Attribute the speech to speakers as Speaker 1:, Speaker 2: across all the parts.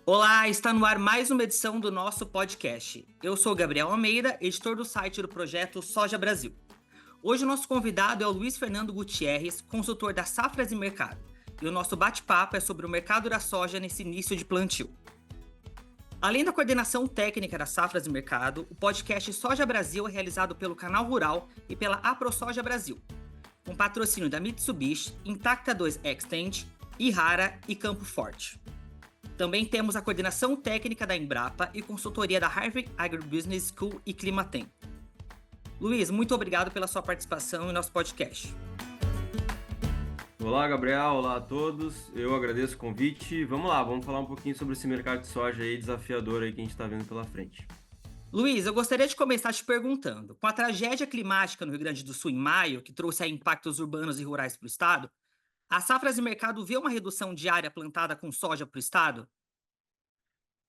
Speaker 1: Olá, está no ar mais uma edição do nosso podcast. Eu sou Gabriel Almeida, editor do site do projeto Soja Brasil. Hoje o nosso convidado é o Luiz Fernando Gutierrez, consultor da Safras e Mercado. E o nosso bate-papo é sobre o mercado da soja nesse início de plantio. Além da coordenação técnica da Safras e Mercado, o podcast Soja Brasil é realizado pelo Canal Rural e pela AproSoja Brasil, com patrocínio da Mitsubishi, Intacta 2 Extend, Ihara e Campo Forte. Também temos a coordenação técnica da Embrapa e consultoria da Harvard Agribusiness School e Climatem. Luiz, muito obrigado pela sua participação em nosso podcast.
Speaker 2: Olá, Gabriel. Olá a todos. Eu agradeço o convite. Vamos lá, vamos falar um pouquinho sobre esse mercado de soja aí desafiador aí que a gente está vendo pela frente.
Speaker 1: Luiz, eu gostaria de começar te perguntando, com a tragédia climática no Rio Grande do Sul em maio, que trouxe aí impactos urbanos e rurais para o estado, a Safras e Mercado vê uma redução de área plantada com soja para o estado?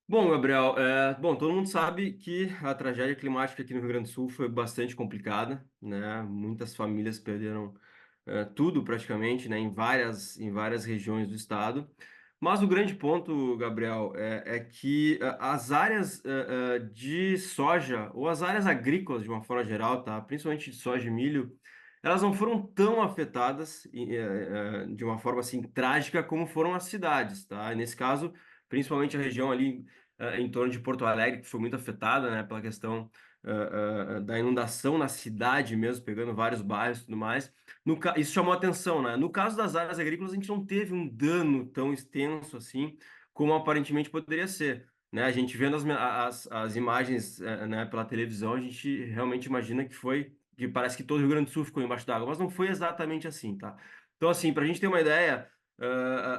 Speaker 2: Bom, Gabriel, todo mundo sabe que a tragédia climática aqui no Rio Grande do Sul foi bastante complicada, né? Muitas famílias perderam tudo praticamente, né? Em várias regiões do estado. Mas o grande ponto, Gabriel, é que as áreas de soja, ou as áreas agrícolas de uma forma geral, tá? Principalmente de soja e milho, elas não foram tão afetadas de uma forma assim trágica como foram as cidades, tá? E nesse caso, principalmente a região ali em torno de Porto Alegre, que foi muito afetada, né, pela questão da inundação na cidade mesmo, pegando vários bairros e tudo mais. Isso chamou atenção, né? No caso das áreas agrícolas, a gente não teve um dano tão extenso assim, como aparentemente poderia ser. Né? A gente vendo as imagens né, pela televisão, a gente realmente imagina que parece que todo o Rio Grande do Sul ficou embaixo d'água, mas não foi exatamente assim, tá? Então, assim, para a gente ter uma ideia,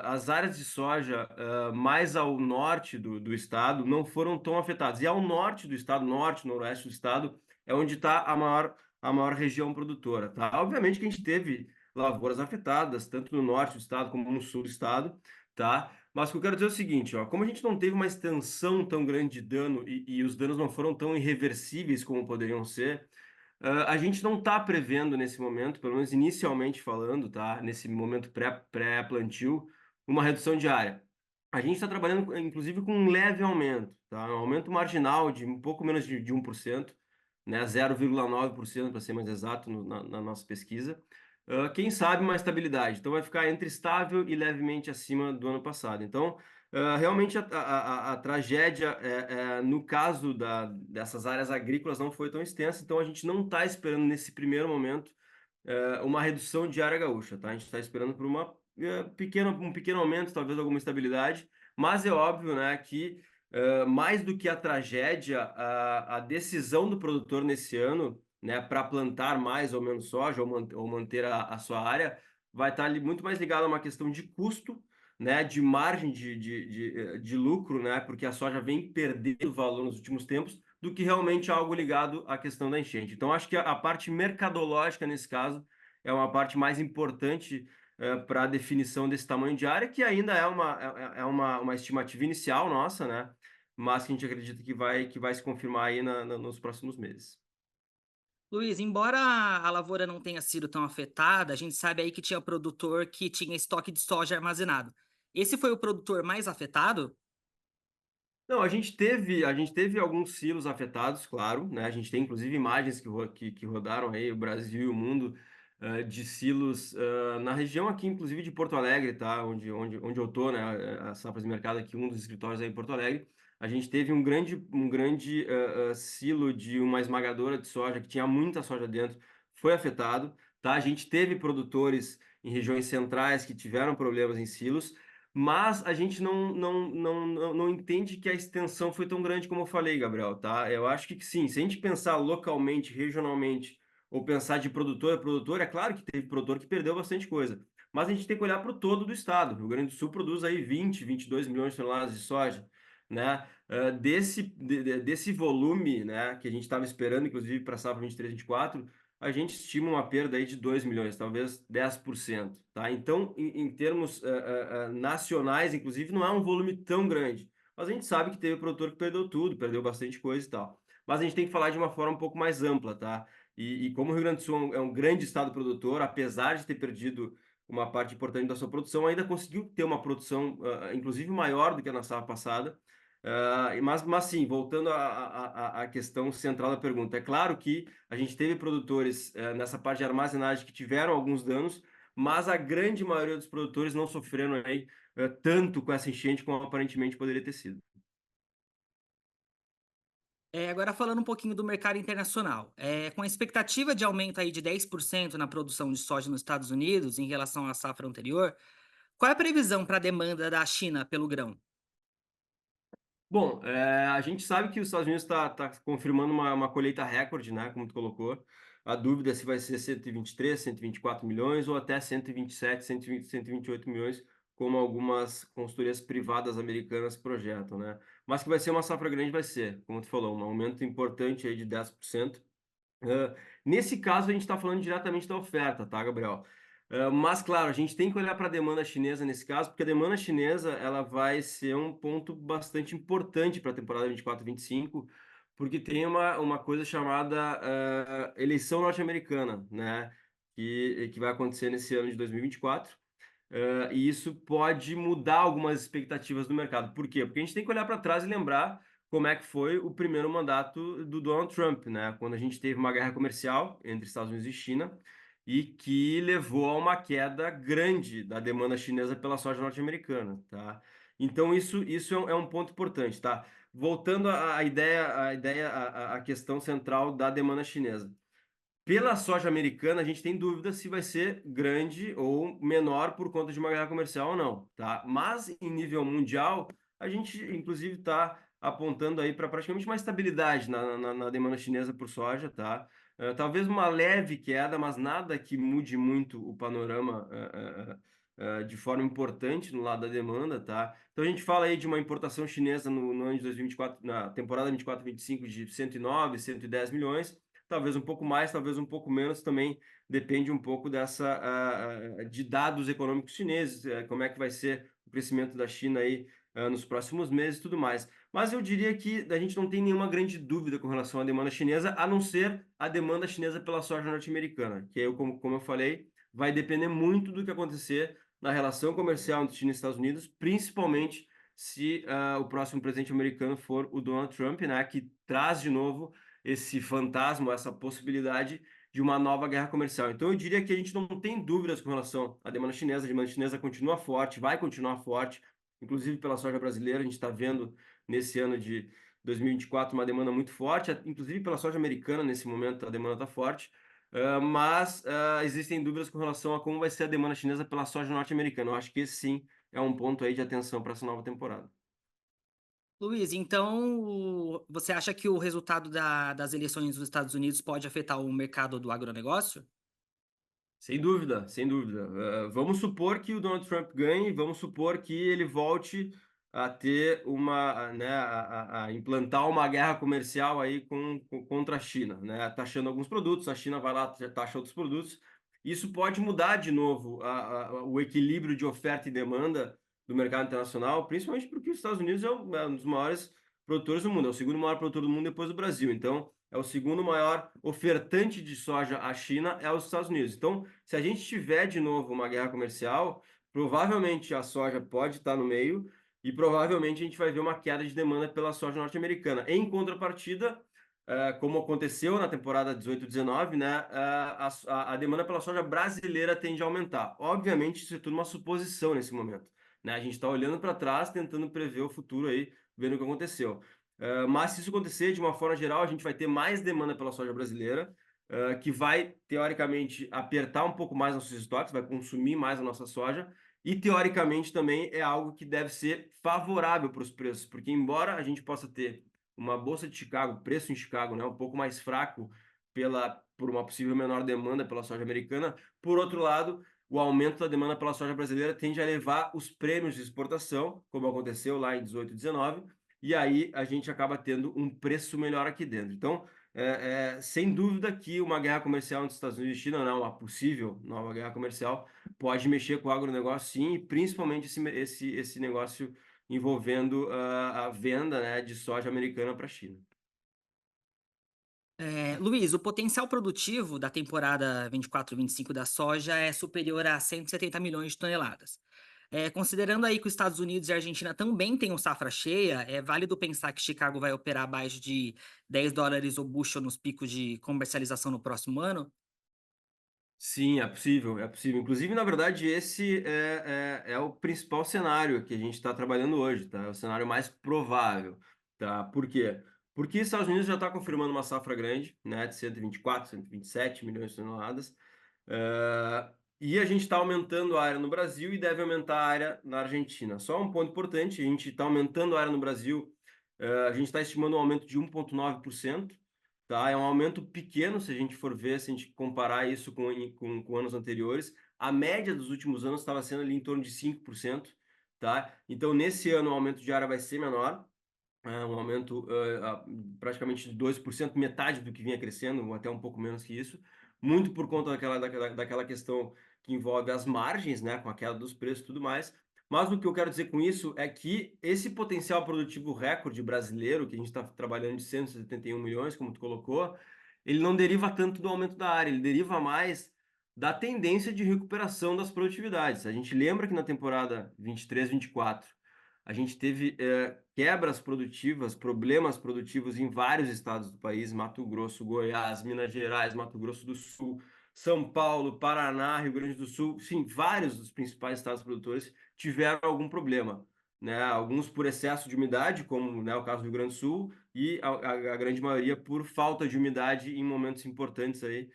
Speaker 2: as áreas de soja mais ao norte do estado não foram tão afetadas. E ao norte do estado, norte, noroeste do estado, é onde está a maior região produtora, tá? Obviamente que a gente teve lavouras afetadas, tanto no norte do estado como no sul do estado, tá? Mas o que eu quero dizer é o seguinte, ó, como a gente não teve uma extensão tão grande de dano e os danos não foram tão irreversíveis como poderiam ser, a gente não está prevendo nesse momento, pelo menos inicialmente falando, tá? Nesse momento pré-plantio, uma redução de área. A gente está trabalhando, inclusive, com um leve aumento, tá? Um aumento marginal de um pouco menos de 1%, né? 0,9% para ser mais exato na nossa pesquisa. Quem sabe uma estabilidade. Então vai ficar entre estável e levemente acima do ano passado. Então, realmente a tragédia, no caso dessas áreas agrícolas, não foi tão extensa, então a gente não está esperando nesse primeiro momento uma redução de área gaúcha, tá? A gente está esperando por um pequeno aumento, talvez alguma estabilidade, mas é óbvio, né, que mais do que a tragédia, a decisão do produtor nesse ano, né, para plantar mais ou menos soja ou manter a sua área, vai estar muito mais ligado a uma questão de custo, né, de margem de lucro, né, porque a soja vem perdendo valor nos últimos tempos, do que realmente algo ligado à questão da enchente. Então, acho que a parte mercadológica, nesse caso, é uma parte mais importante para a definição desse tamanho de área, que ainda é uma estimativa inicial nossa, né, mas que a gente acredita que vai se confirmar aí nos próximos meses.
Speaker 1: Luiz, embora a lavoura não tenha sido tão afetada, a gente sabe aí que tinha produtor que tinha estoque de soja armazenado. Esse foi o produtor mais afetado?
Speaker 2: Não, a gente teve alguns silos afetados, claro, né? A gente tem inclusive imagens que rodaram aí o Brasil e o mundo de silos na região aqui, inclusive de Porto Alegre, tá? Onde eu tô, né? A Safras e Mercado aqui, um dos escritórios aí em Porto Alegre. A gente teve um grande silo de uma esmagadora de soja que tinha muita soja dentro, foi afetado, tá? A gente teve produtores em regiões centrais que tiveram problemas em silos. Mas a gente não entende que a extensão foi tão grande como eu falei, Gabriel, tá? Eu acho que sim, se a gente pensar localmente, regionalmente, ou pensar de produtor a produtor, é claro que teve produtor que perdeu bastante coisa. Mas a gente tem que olhar para o todo do estado. O Rio Grande do Sul produz aí 22 milhões de toneladas de soja, né? Desse volume, né, que a gente estava esperando, inclusive para a safra 23, 24, a gente estima uma perda aí de 2 milhões, talvez 10%, tá? Então, em termos nacionais, inclusive, não é um volume tão grande. Mas a gente sabe que teve produtor que perdeu tudo, perdeu bastante coisa e tal. Mas a gente tem que falar de uma forma um pouco mais ampla, tá? E como o Rio Grande do Sul é um grande estado produtor, apesar de ter perdido uma parte importante da sua produção, ainda conseguiu ter uma produção, inclusive maior do que a na safra passada. Mas sim, voltando à questão central da pergunta, é claro que a gente teve produtores nessa parte de armazenagem que tiveram alguns danos, mas a grande maioria dos produtores não sofreram aí tanto com essa enchente como aparentemente poderia ter sido.
Speaker 1: Agora falando um pouquinho do mercado internacional, com a expectativa de aumento aí de 10% na produção de soja nos Estados Unidos em relação à safra anterior, qual é a previsão para a demanda da China pelo grão?
Speaker 2: Bom, a gente sabe que os Estados Unidos está confirmando uma colheita recorde, né, como tu colocou. A dúvida é se vai ser 123, 124 milhões ou até 127, 120, 128 milhões, como algumas consultorias privadas americanas projetam, né? Mas que vai ser uma safra grande, vai ser, como tu falou, um aumento importante aí de 10%. Nesse caso, a gente está falando diretamente da oferta, tá, Gabriel? Mas, claro, a gente tem que olhar para a demanda chinesa nesse caso, porque a demanda chinesa ela vai ser um ponto bastante importante para a temporada 24-25, porque tem uma coisa chamada eleição norte-americana, né? Que vai acontecer nesse ano de 2024. E isso pode mudar algumas expectativas do mercado. Por quê? Porque a gente tem que olhar para trás e lembrar como é que foi o primeiro mandato do Donald Trump, né? Quando a gente teve uma guerra comercial entre Estados Unidos e China e que levou a uma queda grande da demanda chinesa pela soja norte-americana, tá? Então isso é um ponto importante, tá? Voltando à questão central da demanda chinesa. Pela soja americana, a gente tem dúvida se vai ser grande ou menor por conta de uma guerra comercial ou não, tá? Mas em nível mundial, a gente inclusive está apontando aí para praticamente uma estabilidade na demanda chinesa por soja, tá? Talvez uma leve queda, mas nada que mude muito o panorama de forma importante no lado da demanda, tá? Então a gente fala aí de uma importação chinesa no ano de 2024, na temporada 24-25 de 109, 110 milhões, talvez um pouco mais, talvez um pouco menos, também depende um pouco de dados econômicos chineses, como é que vai ser o crescimento da China aí nos próximos meses e tudo mais. Mas eu diria que a gente não tem nenhuma grande dúvida com relação à demanda chinesa, a não ser a demanda chinesa pela soja norte-americana, que eu, como eu falei, vai depender muito do que acontecer na relação comercial entre China e Estados Unidos, principalmente se o próximo presidente americano for o Donald Trump, né, que traz de novo esse fantasma, essa possibilidade de uma nova guerra comercial. Então, eu diria que a gente não tem dúvidas com relação à demanda chinesa. A demanda chinesa continua forte, vai continuar forte, inclusive pela soja brasileira. A gente está vendo nesse ano de 2024 uma demanda muito forte, inclusive pela soja americana, nesse momento a demanda está forte. Mas existem dúvidas com relação a como vai ser a demanda chinesa pela soja norte-americana. Eu acho que esse sim é um ponto aí de atenção para essa nova temporada.
Speaker 1: Luiz, então você acha que o resultado das eleições dos Estados Unidos pode afetar o mercado do agronegócio?
Speaker 2: Sem dúvida, sem dúvida. Vamos supor que o Donald Trump ganhe, vamos supor que ele volte a ter né, a implantar uma guerra comercial aí contra a China, né, taxando alguns produtos, a China vai lá, taxa outros produtos. Isso pode mudar de novo o equilíbrio de oferta e demanda do mercado internacional, principalmente porque os Estados Unidos é um dos maiores produtores do mundo, é o segundo maior produtor do mundo depois do Brasil. Então, é o segundo maior ofertante de soja à China, é os Estados Unidos. Então, se a gente tiver de novo uma guerra comercial, provavelmente a soja pode estar no meio e provavelmente a gente vai ver uma queda de demanda pela soja norte-americana. Em contrapartida, como aconteceu na temporada 18-19, né, a demanda pela soja brasileira tende a aumentar. Obviamente, isso é tudo uma suposição nesse momento, né? A gente está olhando para trás, tentando prever o futuro aí, vendo o que aconteceu. Mas se isso acontecer, de uma forma geral, a gente vai ter mais demanda pela soja brasileira, que vai, teoricamente, apertar um pouco mais nossos estoques, vai consumir mais a nossa soja, e teoricamente também é algo que deve ser favorável para os preços, porque embora a gente possa ter uma bolsa de Chicago, preço em Chicago, né, um pouco mais fraco por uma possível menor demanda pela soja americana, por outro lado, o aumento da demanda pela soja brasileira tende a levar os prêmios de exportação, como aconteceu lá em 18 e 19, e aí a gente acaba tendo um preço melhor aqui dentro. Então, sem dúvida que uma guerra comercial entre Estados Unidos e China, não, uma possível nova guerra comercial, pode mexer com o agronegócio, sim, e principalmente esse negócio envolvendo a venda, né, de soja americana para a China.
Speaker 1: Luiz, o potencial produtivo da temporada 24-25 da soja é superior a 170 milhões de toneladas. Considerando aí que os Estados Unidos e a Argentina também têm um safra cheia, é válido pensar que Chicago vai operar abaixo de US$ 10 o bushel nos picos de comercialização no próximo ano?
Speaker 2: Sim, é possível, é possível. Inclusive, na verdade, esse é o principal cenário que a gente está trabalhando hoje, tá? É o cenário mais provável, tá? Por quê? Porque os Estados Unidos já está confirmando uma safra grande, né, de 124, 127 milhões de toneladas, eh, e a gente está aumentando a área no Brasil e deve aumentar a área na Argentina. Só um ponto importante, a gente está aumentando a área no Brasil, a gente está estimando um aumento de 1,9%. Tá? É um aumento pequeno se a gente for ver, se a gente comparar isso com anos anteriores. A média dos últimos anos estava sendo ali em torno de 5%, tá? Então, nesse ano, o aumento de área vai ser menor, um aumento praticamente de 2%, metade do que vinha crescendo, ou até um pouco menos que isso, muito por conta daquela questão que envolve as margens, né, com a queda dos preços e tudo mais. Mas o que eu quero dizer com isso é que esse potencial produtivo recorde brasileiro, que a gente está trabalhando de 171 milhões, como tu colocou, ele não deriva tanto do aumento da área, ele deriva mais da tendência de recuperação das produtividades. A gente lembra que na temporada 23-24 a gente teve quebras produtivas, problemas produtivos em vários estados do país, Mato Grosso, Goiás, Minas Gerais, Mato Grosso do Sul, São Paulo, Paraná, Rio Grande do Sul, sim, vários dos principais estados produtores tiveram algum problema, né? Alguns por excesso de umidade, como, né, o caso do Rio Grande do Sul, e a grande maioria por falta de umidade em momentos importantes aí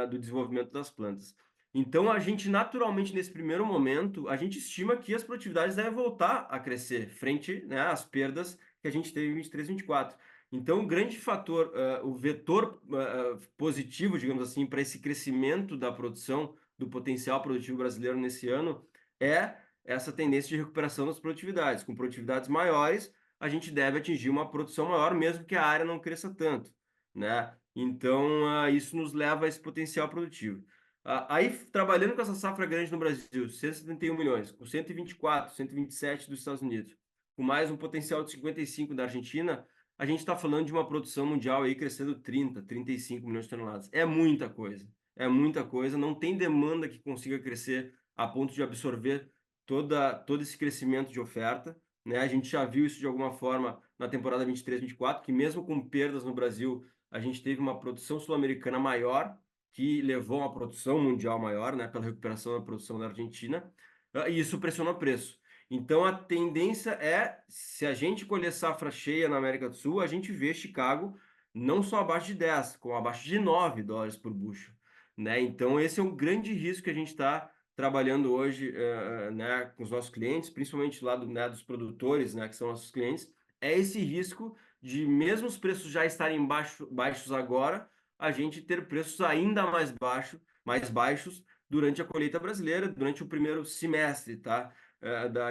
Speaker 2: do desenvolvimento das plantas. Então, a gente naturalmente, nesse primeiro momento, a gente estima que as produtividades devem voltar a crescer frente, né, às perdas que a gente teve em 23, 24. Então, o grande fator, o vetor positivo, digamos assim, para esse crescimento da produção, do potencial produtivo brasileiro nesse ano, é essa tendência de recuperação das produtividades. Com produtividades maiores, a gente deve atingir uma produção maior, mesmo que a área não cresça tanto, né? Então, isso nos leva a esse potencial produtivo. Aí, trabalhando com essa safra grande no Brasil, 171 milhões, com 124, 127 dos Estados Unidos, com mais um potencial de 55 da Argentina, a gente está falando de uma produção mundial aí crescendo 30, 35 milhões de toneladas. É muita coisa, não tem demanda que consiga crescer a ponto de absorver todo esse crescimento de oferta, né? A gente já viu isso de alguma forma na temporada 23-24, que mesmo com perdas no Brasil, a gente teve uma produção sul-americana maior, que levou a uma produção mundial maior, né, pela recuperação da produção da Argentina, e isso pressionou o preço. Então, a tendência é, se a gente colher safra cheia na América do Sul, a gente vê Chicago não só abaixo de 10, como abaixo de $9 por bushel, né? Então, esse é um grande risco que a gente está trabalhando hoje, né, com os nossos clientes, principalmente lá né, dos produtores, né, que são nossos clientes, é esse risco de, mesmo os preços já estarem baixos agora, a gente ter preços ainda mais baixos durante a colheita brasileira, durante o primeiro semestre, tá?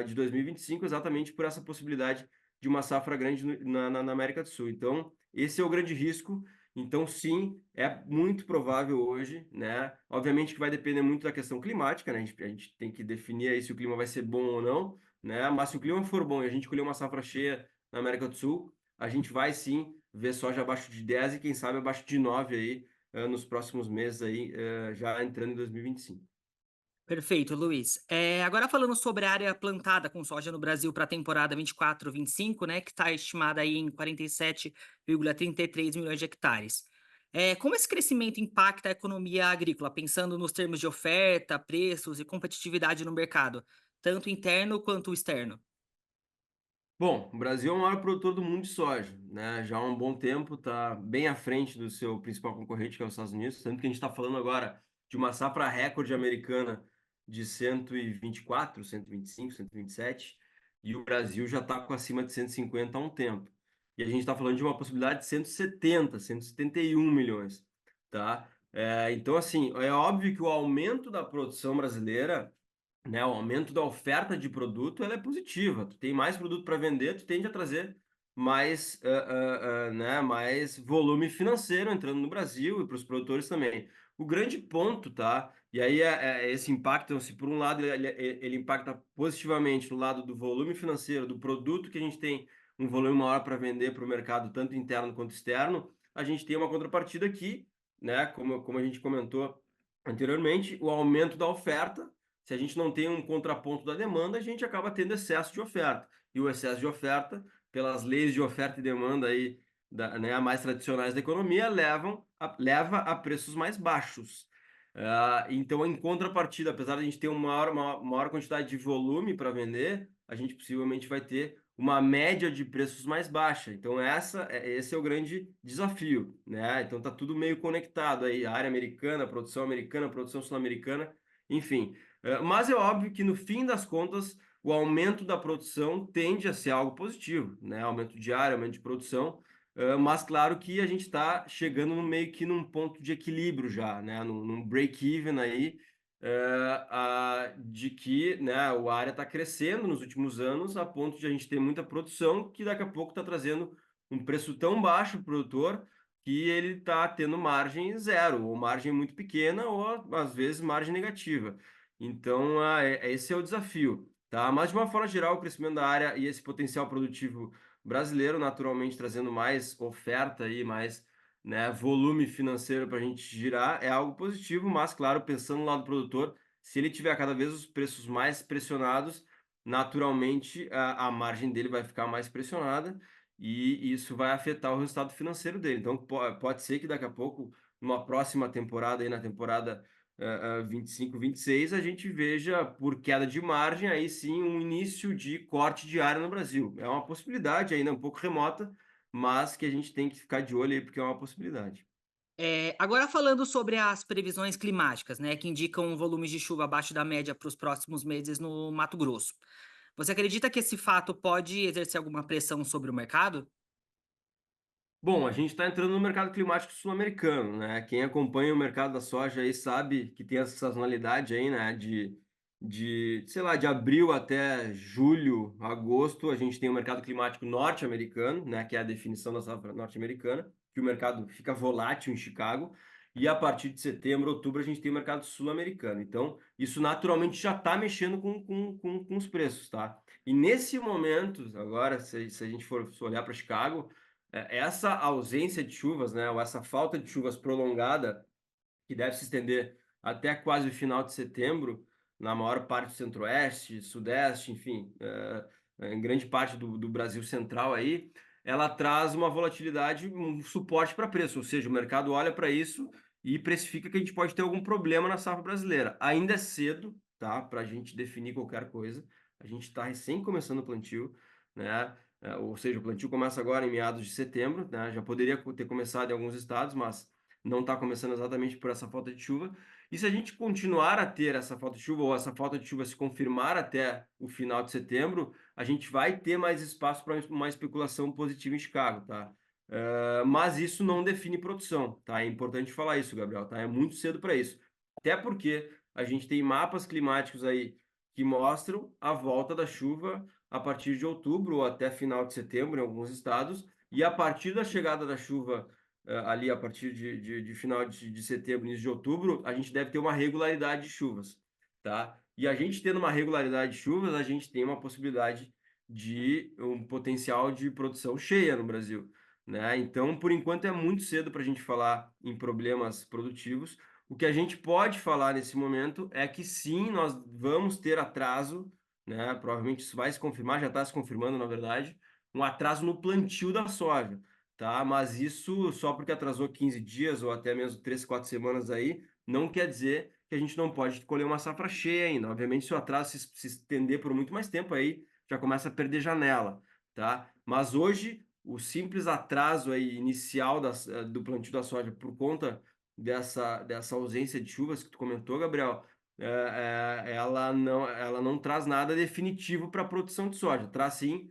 Speaker 2: De 2025, exatamente por essa possibilidade de uma safra grande na América do Sul. Então, esse é o grande risco. Então, sim, é muito provável hoje, né? Obviamente que vai depender muito da questão climática, né? A gente tem que definir aí se o clima vai ser bom ou não, né? Mas se o clima for bom e a gente colher uma safra cheia na América do Sul, a gente vai sim ver soja abaixo de 10 e quem sabe abaixo de 9 aí nos próximos meses aí, já entrando em 2025.
Speaker 1: Perfeito, Luiz. Agora falando sobre a área plantada com soja no Brasil para a temporada 24-25, né, que está estimada aí em 47,33 milhões de hectares. Como esse crescimento impacta a economia agrícola, pensando nos termos de oferta, preços e competitividade no mercado, tanto interno quanto externo?
Speaker 2: Bom, o Brasil é o maior produtor do mundo de soja, né? Já há um bom tempo está bem à frente do seu principal concorrente, que é os Estados Unidos, tanto que a gente está falando agora de uma safra recorde americana de 124, 125, 127, e o Brasil já está com acima de 150 há um tempo. E a gente está falando de uma possibilidade de 170, 171 milhões, tá? Então, assim, é óbvio que o aumento da produção brasileira, né, o aumento da oferta de produto, ela é positiva. Tu tem mais produto para vender, tu tende a trazer mais, né, mais volume financeiro entrando no Brasil e para os produtores também. O grande ponto, tá? E aí esse impacto, se por um lado ele impacta positivamente no lado do volume financeiro, do produto que a gente tem um volume maior para vender para o mercado, tanto interno quanto externo, a gente tem uma contrapartida aqui, né? Como a gente comentou anteriormente, o aumento da oferta. Se a gente não tem um contraponto da demanda, a gente acaba tendo excesso de oferta. E o excesso de oferta, pelas leis de oferta e demanda aí, né, mais tradicionais da economia, leva a preços mais baixos. Então, em contrapartida, apesar de a gente ter uma maior quantidade de volume para vender, a gente possivelmente vai ter uma média de preços mais baixa. Então, esse é o grande desafio, né? Então, tá tudo meio conectado aí, a área americana, produção sul-americana, enfim. Mas é óbvio que, no fim das contas, o aumento da produção tende a ser algo positivo, né? Aumento de área, aumento de produção, mas claro que a gente está chegando meio que num ponto de equilíbrio já, né? Num break-even aí, de que, né, o área está crescendo nos últimos anos a ponto de a gente ter muita produção que daqui a pouco está trazendo um preço tão baixo para o produtor que ele está tendo margem zero, ou margem muito pequena, ou às vezes margem negativa. Então, esse é o desafio, tá? Mas de uma forma geral, o crescimento da área e esse potencial produtivo brasileiro, naturalmente trazendo mais oferta e mais, né, volume financeiro para a gente girar, é algo positivo, mas claro, pensando no lado do produtor, se ele tiver cada vez os preços mais pressionados, naturalmente a margem dele vai ficar mais pressionada e isso vai afetar o resultado financeiro dele. Então pode ser que daqui a pouco, numa próxima temporada, aí na temporada 25, 26, a gente veja, por queda de margem, aí sim um início de corte de área no Brasil. É uma possibilidade ainda um pouco remota, mas que a gente tem que ficar de olho aí, porque é uma possibilidade.
Speaker 1: Agora falando sobre as previsões climáticas, né, que indicam volumes de chuva abaixo da média para os próximos meses no Mato Grosso. Você acredita que esse fato pode exercer alguma pressão sobre o mercado?
Speaker 2: Bom, a gente está entrando no mercado climático sul-americano, né? Quem acompanha o mercado da soja aí sabe que tem essa sazonalidade aí, né? Sei lá, de abril até julho, agosto, a gente tem o mercado climático norte-americano, né? Que é a definição da safra norte-americana, que o mercado fica volátil em Chicago. E a partir de setembro, outubro, a gente tem o mercado sul-americano. Então, isso naturalmente já está mexendo com os preços, tá? E nesse momento, agora, se a gente for olhar para Chicago, essa ausência de chuvas, né, ou essa falta de chuvas prolongada, que deve se estender até quase o final de setembro, na maior parte do centro-oeste, sudeste, enfim, em grande parte do Brasil central aí, ela traz uma volatilidade, um suporte para preço, ou seja, o mercado olha para isso e precifica que a gente pode ter algum problema na safra brasileira. Ainda é cedo, tá, para a gente definir qualquer coisa. A gente está recém começando o plantio, né? Ou seja, o plantio começa agora em meados de setembro, né? Já poderia ter começado em alguns estados, mas não está começando exatamente por essa falta de chuva. E se a gente continuar a ter essa falta de chuva, ou essa falta de chuva se confirmar até o final de setembro, a gente vai ter mais espaço para uma especulação positiva em Chicago, tá? Mas isso não define produção, tá? É importante falar isso, Gabriel, tá? É muito cedo para isso. Até porque a gente tem mapas climáticos aí que mostram a volta da chuva a partir de outubro ou até final de setembro em alguns estados, e a partir da chegada da chuva ali a partir de final de setembro, início de outubro, a gente deve ter uma regularidade de chuvas, tá? E a gente tendo uma regularidade de chuvas, a gente tem uma possibilidade de um potencial de produção cheia no Brasil, né? Então, por enquanto, é muito cedo para a gente falar em problemas produtivos. O que a gente pode falar nesse momento é que sim, nós vamos ter atraso, né? Provavelmente isso vai se confirmar, já está se confirmando, na verdade, um atraso no plantio da soja, tá? Mas isso só porque atrasou 15 dias ou até mesmo 3, 4 semanas aí, não quer dizer que a gente não pode colher uma safra cheia ainda. Obviamente, se o atraso se estender por muito mais tempo, aí já começa a perder janela, tá? Mas hoje, o simples atraso aí inicial do plantio da soja por conta dessa ausência de chuvas que tu comentou, Gabriel, ela não traz nada definitivo para a produção de soja. Traz sim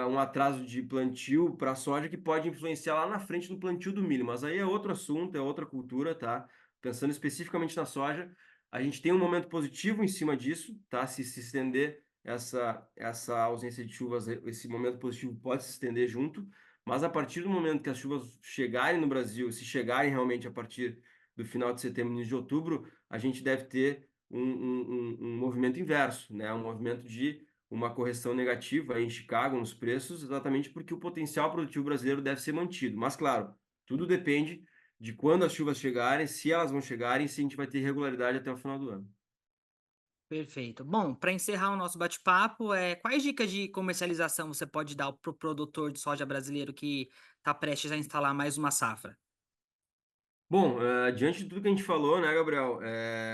Speaker 2: um atraso de plantio para a soja que pode influenciar lá na frente no plantio do milho, mas aí é outro assunto, é outra cultura, tá? Pensando especificamente na soja, a gente tem um momento positivo em cima disso, tá? Se estender essa ausência de chuvas, esse momento positivo pode se estender junto, mas a partir do momento que as chuvas chegarem no Brasil, se chegarem realmente a partir do final de setembro, início de outubro, a gente deve ter um movimento inverso, né? Um movimento de uma correção negativa em Chicago nos preços, exatamente porque o potencial produtivo brasileiro deve ser mantido. Mas, claro, Tudo depende de quando as chuvas chegarem, se elas vão chegarem, se a gente vai ter regularidade até o final do ano.
Speaker 1: Perfeito. Bom, para encerrar o nosso bate-papo, quais dicas de comercialização você pode dar para o produtor de soja brasileiro que está prestes a instalar mais uma safra?
Speaker 2: Bom, diante de tudo que a gente falou, né, Gabriel,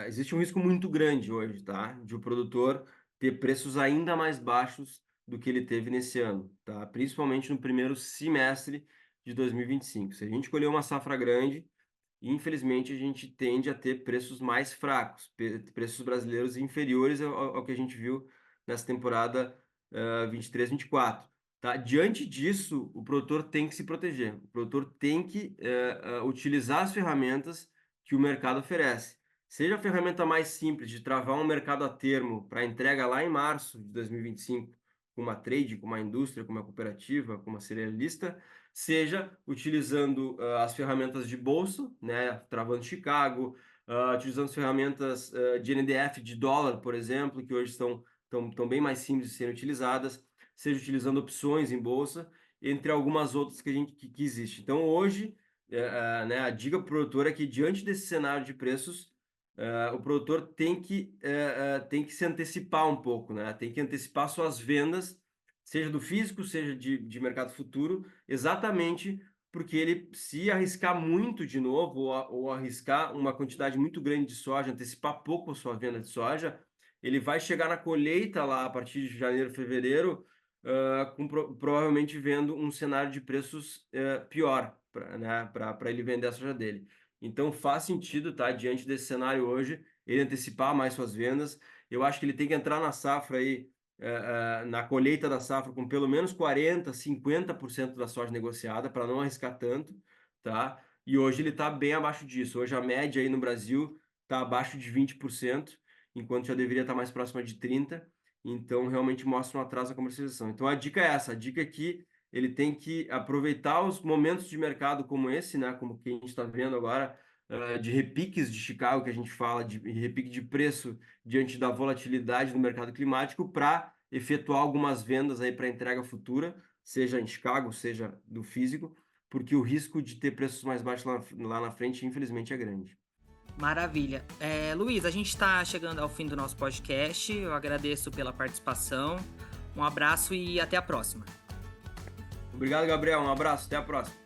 Speaker 2: existe um risco muito grande hoje, tá? De o produtor ter preços ainda mais baixos do que ele teve nesse ano, tá? Principalmente no primeiro semestre de 2025. Se a gente colher uma safra grande, infelizmente a gente tende a ter preços mais fracos, preços brasileiros inferiores ao que a gente viu nessa temporada 23-24. Tá? Diante disso, o produtor tem que se proteger. O produtor tem que utilizar as ferramentas que o mercado oferece. Seja a ferramenta mais simples de travar um mercado a termo para entrega lá em março de 2025, com uma trade, com uma indústria, com uma cooperativa, com uma cerealista, seja utilizando as ferramentas de bolsa, né, travando Chicago, utilizando as ferramentas de NDF de dólar, por exemplo, que hoje estão bem mais simples de serem utilizadas, seja utilizando opções em bolsa, entre algumas outras que existe. Então, hoje, né, a dica para o produtor é que, diante desse cenário de preços, o produtor tem que se antecipar um pouco, né? Tem que antecipar suas vendas, seja do físico, seja de mercado futuro, exatamente porque ele, se arriscar muito de novo, ou arriscar uma quantidade muito grande de soja, antecipar pouco a sua venda de soja, ele vai chegar na colheita lá a partir de janeiro, fevereiro, provavelmente vendo um cenário de preços pior, né, para ele vender a soja dele. Então faz sentido, tá, diante desse cenário hoje, ele antecipar mais suas vendas. Eu acho que ele tem que entrar na safra aí, na colheita da safra, com pelo menos 40%, 50% da soja negociada, para não arriscar tanto, tá? E hoje ele está bem abaixo disso. Hoje a média aí no Brasil está abaixo de 20%, enquanto já deveria estar mais próxima de 30%. Então, realmente mostra um atraso na comercialização. Então, a dica é essa. A dica é que ele tem que aproveitar os momentos de mercado como esse, né? Como que a gente está vendo agora, de repiques de Chicago, que a gente fala, de repique de preço diante da volatilidade do mercado climático, para efetuar algumas vendas aí para entrega futura, seja em Chicago, seja do físico, porque o risco de ter preços mais baixos lá na frente, infelizmente, é grande.
Speaker 1: Maravilha. Luiz, a gente está chegando ao fim do nosso podcast. Eu agradeço pela participação. Um abraço e até a próxima.
Speaker 2: Obrigado, Gabriel. Um abraço. Até a próxima.